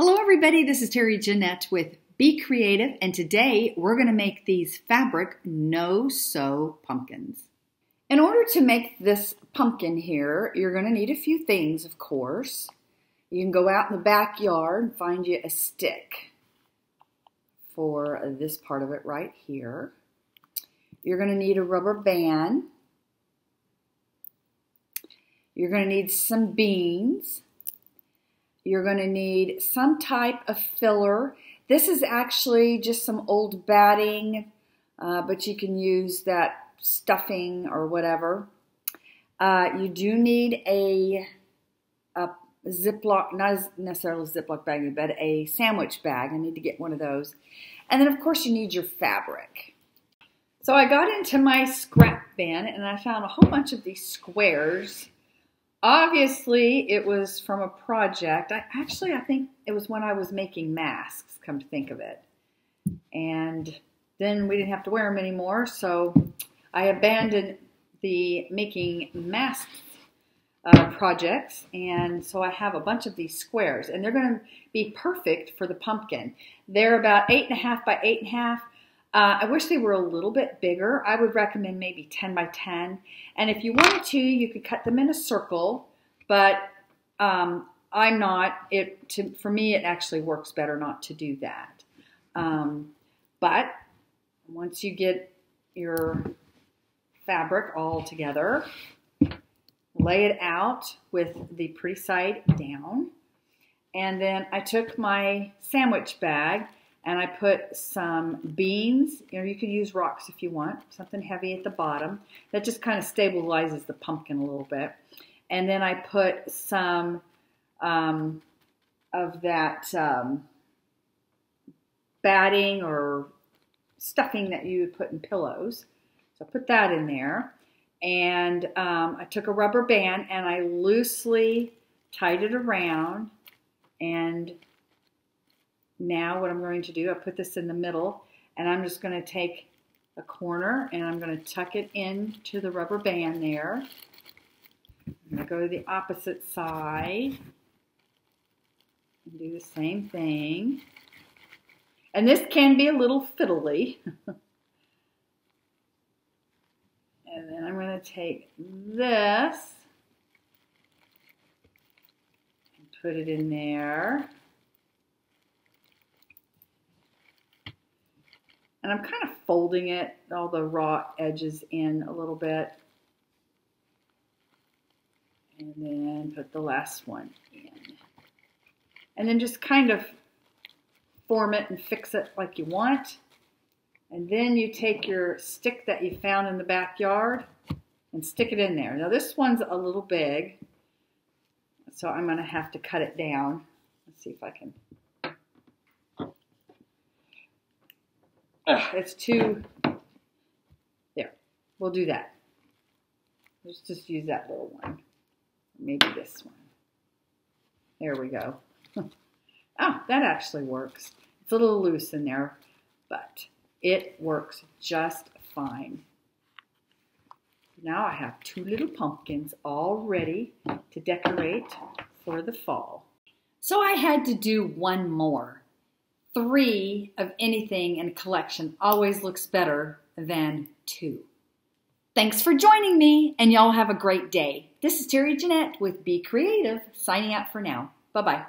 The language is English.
Hello everybody, this is Terry Jeanette with Be Creative, and today we're going to make these fabric no-sew pumpkins. In order to make this pumpkin here, you're going to need a few things, of course. You can go out in the backyard and find you a stick for this part of it right here. You're going to need a rubber band. You're going to need some beans. You're going to need some type of filler. This is actually just some old batting, but you can use that stuffing or whatever. You do need a Ziploc, not necessarily a Ziploc bag, but a sandwich bag. I need to get one of those. And then, of course, you need your fabric. So I got into my scrap bin, and I found a whole bunch of these squares. Obviously, it was from a project. I think it was when I was making masks, come to think of it. And then we didn't have to wear them anymore, so I abandoned the making masks projects. And so I have a bunch of these squares, and they're going to be perfect for the pumpkin. They're about 8.5 by 8.5. I wish they were a little bit bigger. I would recommend maybe 10 by 10. And if you wanted to, you could cut them in a circle, but I'm not. For me, it actually works better not to do that. But once you get your fabric all together, lay it out with the pretty side down. And then I took my sandwich bag and I put some beans. You could use rocks if you want, something heavy at the bottom. That just kind of stabilizes the pumpkin a little bit. And then I put some of that batting or stuffing that you would put in pillows. So I put that in there. And I took a rubber band and I loosely tied it around. And now what I'm going to do, I put this in the middle, and I'm just going to take a corner and I'm going to tuck it into the rubber band there. I'm going to go to the opposite side and do the same thing. And this can be a little fiddly. And then I'm going to take this and put it in there. And I'm kind of folding it, all the raw edges in a little bit. And then put the last one in. And then just kind of form it and fix it like you want. And then you take your stick that you found in the backyard and stick it in there. Now this one's a little big, so I'm going to have to cut it down. Let's see if I can. It's too, there, we'll do that. Let's just use that little one. Maybe this one. There we go. Oh, that actually works. It's a little loose in there, but it works just fine. Now I have two little pumpkins all ready to decorate for the fall. So I had to do one more. 3 of anything in a collection always looks better than 2. Thanks for joining me, and y'all have a great day. This is Terry Jeanette with Be Creative, signing out for now. Bye-bye.